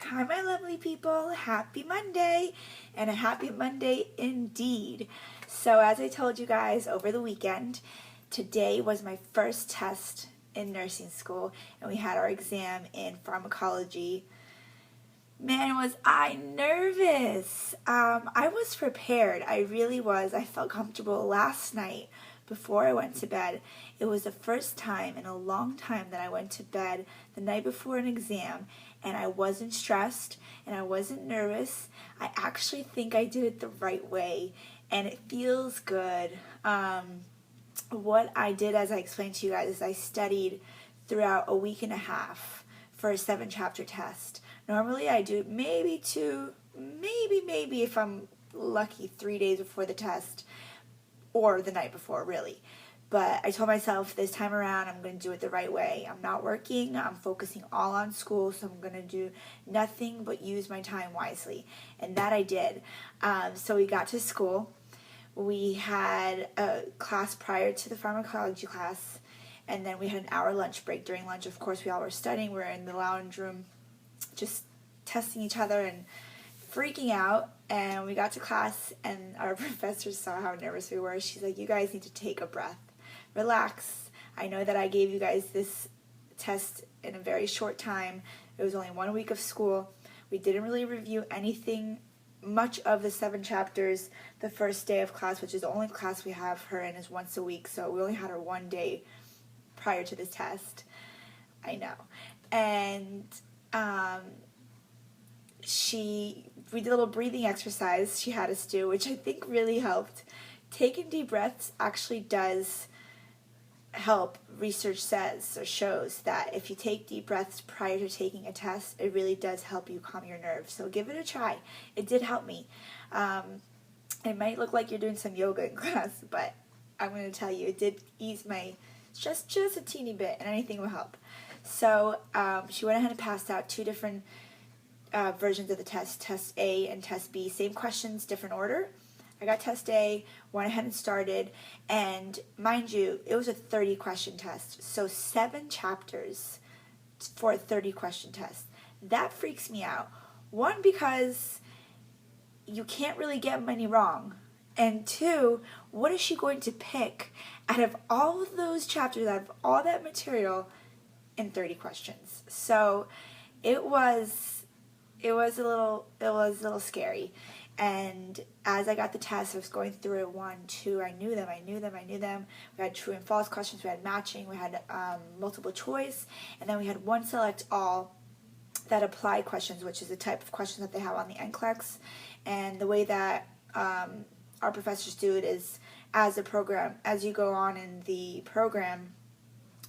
Hi, my lovely people. Happy Monday, and a happy Monday indeed. So, as I told you guys over the weekend, today was my first test in nursing school, and we had our exam in pharmacology. Man, was I nervous. I was prepared. I really was. I felt comfortable last night before I went to bed. It was the first time in a long time that I went to bed the night before an exam, and I wasn't stressed and I wasn't nervous. I actually think I did it the right way, and it feels good. What I did, as I explained to you guys, is I studied throughout a week and a half for a 7-chapter test. Normally I do maybe 2, maybe if I'm lucky 3 days before the test, or the night before, really. But I told myself this time around I'm going to do it the right way. I'm not working, I'm focusing all on school, so I'm going to do nothing but use my time wisely. And that I did. So we got to school. We had a class prior to the pharmacology class, and then we had an hour lunch break. During lunch, of course, we all were studying. We were in the lounge room just testing each other and freaking out. And we got to class, and our professor saw how nervous we were. She's like, you guys need to take a breath. Relax. I know that I gave you guys this test in a very short time. It was only 1 week of school. We didn't really review anything much of the 7 chapters the first day of class, which is the only class we have her in is once a week, so we only had her 1 day prior to this test. I know. And we did a little breathing exercise she had us do, which I think really helped. Taking deep breaths actually does help. Research says or shows that if you take deep breaths prior to taking a test, it really does help you calm your nerves. So give it a try. It did help me. It might look like you're doing some yoga in class, but I'm going to tell you, it did ease my stress just a teeny bit, and anything will help. So she went ahead and passed out 2 different versions of the test, Test A and Test B. Same questions, different order. I got Test A, went ahead and started, and mind you, it was a 30-question test, so 7 chapters for a 30-question test. That freaks me out. 1, because you can't really get many wrong, and 2, what is she going to pick out of all of those chapters, out of all that material, in 30 questions? So it was a little scary. And as I got the test, I was going through it 1, 2, I knew them. We had true and false questions, we had matching, we had multiple choice, and then we had one select all that apply questions, which is the type of questions that they have on the NCLEX. And the way that our professors do it is, as you go on in the program,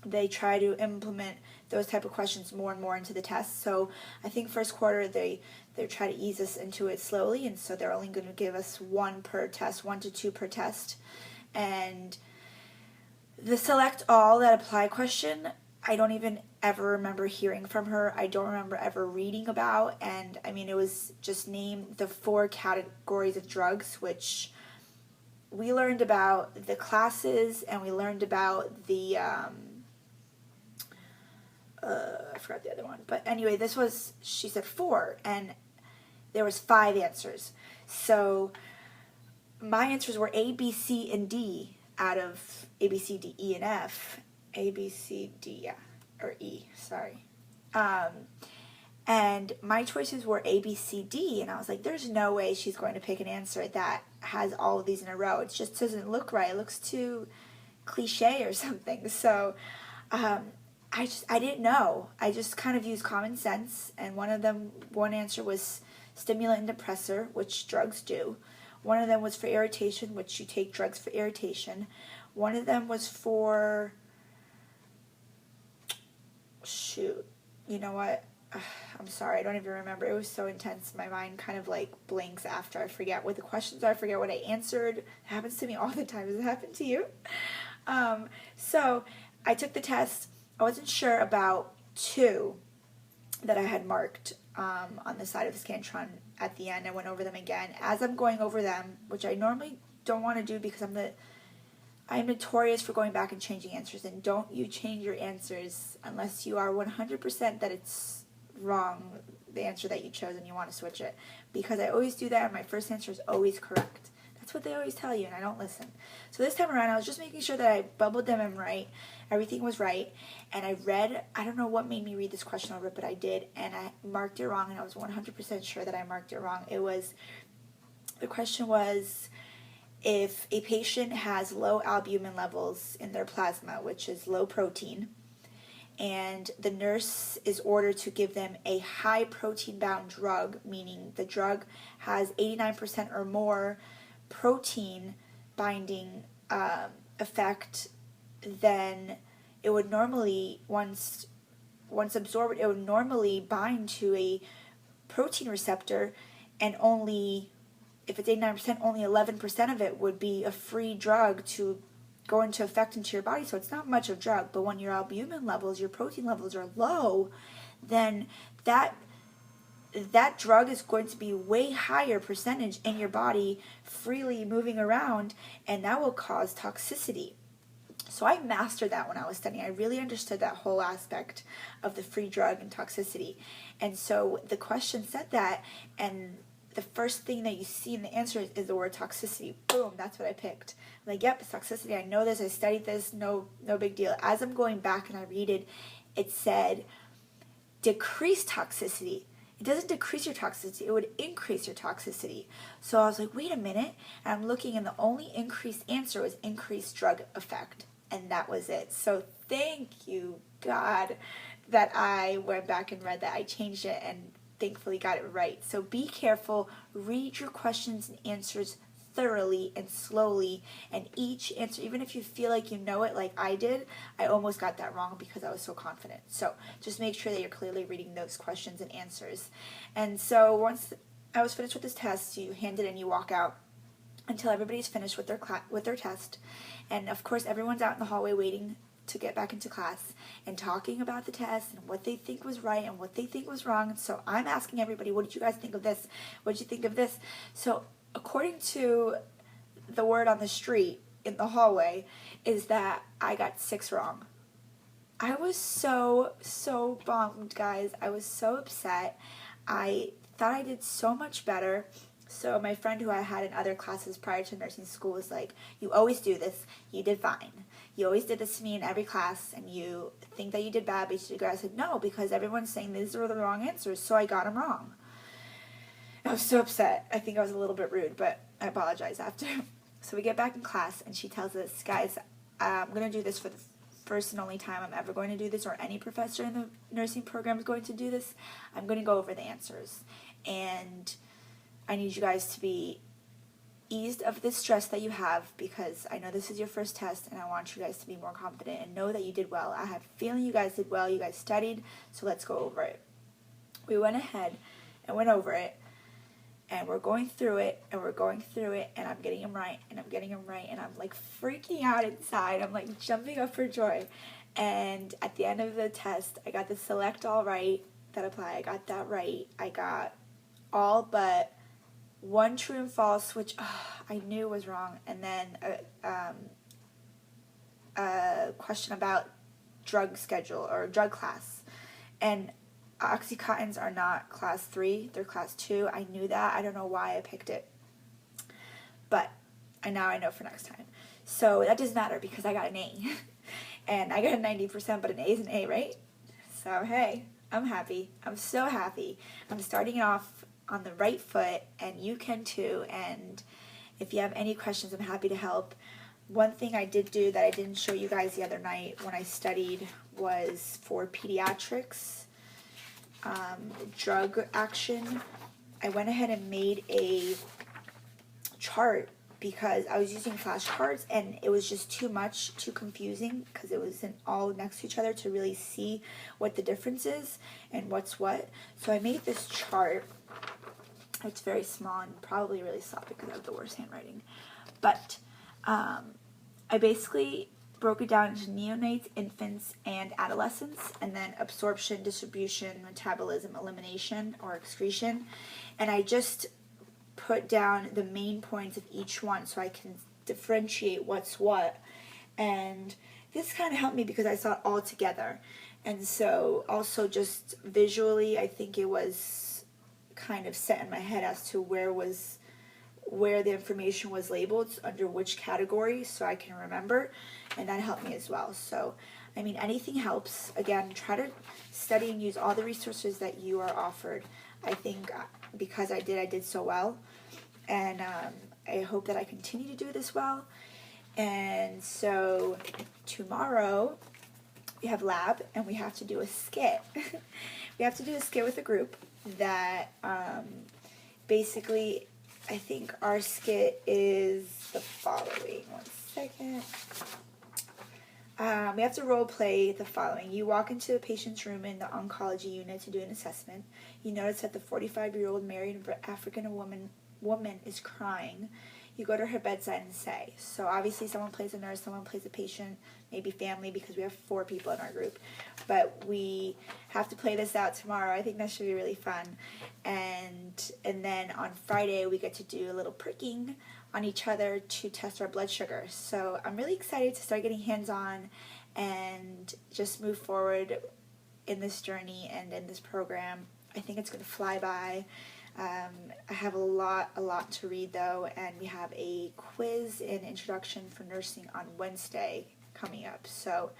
they try to implement those type of questions more and more into the test. So I think first quarter they try to ease us into it slowly, and so they're only going to give us 1 per test, 1 to 2 per test. And the select all that apply question, I don't even ever remember hearing from her. I don't remember ever reading about, and I mean, it was just name the 4 categories of drugs, which we learned about the classes, and we learned about the I forgot the other one, but anyway, she said 4, and there was 5 answers. So my answers were A, B, C, and D out of A, B, C, D, E, and F. A, B, C, D, yeah, or E, sorry. And my choices were A, B, C, D, and I was like, there's no way she's going to pick an answer that has all of these in a row. It just doesn't look right. It looks too cliche or something. So I didn't know. I just kind of used common sense, and one answer was stimulant and depressor, which drugs do. One of them was for irritation, which you take drugs for irritation. One of them was for, shoot, you know what? I'm sorry, I don't even remember. It was so intense. My mind kind of like blanks after. I forget what the questions are. I forget what I answered. It happens to me all the time. Does it happen to you? So I took the test. I wasn't sure about 2 that I had marked on the side of the Scantron at the end. I went over them again. As I'm going over them, which I normally don't want to do because I'm notorious for going back and changing answers, and don't you change your answers unless you are 100% that it's wrong. the answer that you chose and you want to switch it. Because I always do that and my first answer is always correct. That's what they always tell you, and I don't listen. So this time around, I was just making sure that I bubbled them in right. Everything was right. And I read, I don't know what made me read this question over, but I did. And I marked it wrong, and I was 100% sure that I marked it wrong. The question was, if a patient has low albumin levels in their plasma, which is low protein, and the nurse is ordered to give them a high protein bound drug, meaning the drug has 89% or more protein binding effect, then it would normally, once absorbed, it would normally bind to a protein receptor, and only, if it's 89%, only 11% of it would be a free drug to go into effect into your body. So it's not much of drug. But when your albumin levels, your protein levels are low, then that drug is going to be way higher percentage in your body freely moving around, and that will cause toxicity. So I mastered that when I was studying. I really understood that whole aspect of the free drug and toxicity. And so the question said that, and the first thing that you see in the answer is the word toxicity. Boom, that's what I picked. I'm like, yep, it's toxicity. I know this. I studied this. No big deal. As I'm going back and I read it, it said decrease toxicity. It doesn't decrease your toxicity. It would increase your toxicity. So I was like, wait a minute. And I'm looking, and the only increased answer was increased drug effect. And that was it. So thank you, God, that I went back and read that. I changed it and thankfully got it right. So be careful. Read your questions and answers thoroughly and slowly, and each answer, even if you feel like you know it like I did, I almost got that wrong because I was so confident. So just make sure that you're clearly reading those questions and answers. And so once I was finished with this test, you hand it in, you walk out until everybody's finished with their test. And of course everyone's out in the hallway waiting to get back into class and talking about the test and what they think was right and what they think was wrong. And so I'm asking everybody, what did you guys think of this? What did you think of this? So according to the word on the street in the hallway is that I got 6 wrong. I was so bummed, guys. I was so upset. I thought I did so much better. So my friend who I had in other classes prior to nursing school was like, you always do this. You did fine. You always did this to me in every class, and you think that you did bad, but you did good. I said, no, because everyone's saying these are the wrong answers, so I got them wrong. I was so upset. I think I was a little bit rude, but I apologize after. So we get back in class, and she tells us, guys, I'm going to do this for the first and only time I'm ever going to do this, or any professor in the nursing program is going to do this. I'm going to go over the answers, and I need you guys to be eased of this stress that you have, because I know this is your first test, and I want you guys to be more confident and know that you did well. I have a feeling you guys did well. You guys studied, so let's go over it. We went ahead and went over it, and we're going through it, and we're going through it, and I'm getting them right, and I'm getting them right, and I'm like freaking out inside. I'm like jumping up for joy. And at the end of the test, I got the select all right that apply. I got that right. I got all but one true and false, which I knew was wrong, and then a question about drug schedule or drug class. And Oxycontins are not class 3, they're class 2. I knew that. I don't know why I picked it, but now I know for next time. So that doesn't matter because I got an A. And I got a 90%, but an A is an A, right? So hey, I'm happy. I'm so happy. I'm starting off on the right foot, and you can too. And if you have any questions, I'm happy to help. One thing I did do that I didn't show you guys the other night when I studied was for pediatrics, drug action. I went ahead and made a chart because I was using flashcards, and it was just too confusing because it wasn't all next to each other to really see what the difference is and what's what. So I made this chart. It's very small and probably really soft because I have the worst handwriting. But I basically broke it down into neonates, infants, and adolescents, and then absorption, distribution, metabolism, elimination, or excretion. And I just put down the main points of each one so I can differentiate what's what. And this kind of helped me because I saw it all together. And so also just visually, I think it was kind of set in my head as to where the information was labeled under which category, so I can remember, and that helped me as well. So I mean, anything helps. Again, try to study and use all the resources that you are offered. I think because I did so well, and I hope that I continue to do this well. And so tomorrow we have lab, and we have to do a skit. We have to do a skit with a group that basically, I think our skit is the following. One second. We have to role play the following. You walk into a patient's room in the oncology unit to do an assessment. You notice that the 45-year-old married African woman is crying. You go to her bedside and say. So obviously someone plays a nurse, someone plays a patient, maybe family, because we have 4 people in our group. But we have to play this out tomorrow. I think that should be really fun. And then on Friday we get to do a little pricking on each other to test our blood sugar. So I'm really excited to start getting hands-on and just move forward in this journey and in this program. I think it's going to fly by. I have a lot to read though, and we have a quiz and introduction for nursing on Wednesday coming up. So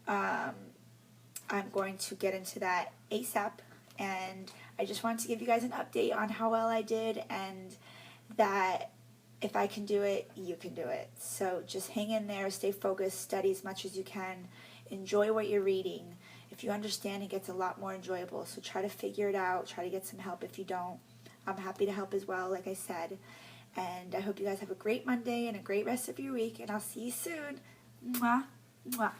I'm going to get into that ASAP, and I just wanted to give you guys an update on how well I did, and that if I can do it, you can do it. So just hang in there, stay focused, study as much as you can, enjoy what you're reading. If you understand, it gets a lot more enjoyable. So try to figure it out, try to get some help if you don't. I'm happy to help as well, like I said. And I hope you guys have a great Monday and a great rest of your week, and I'll see you soon. Mwah, mwah.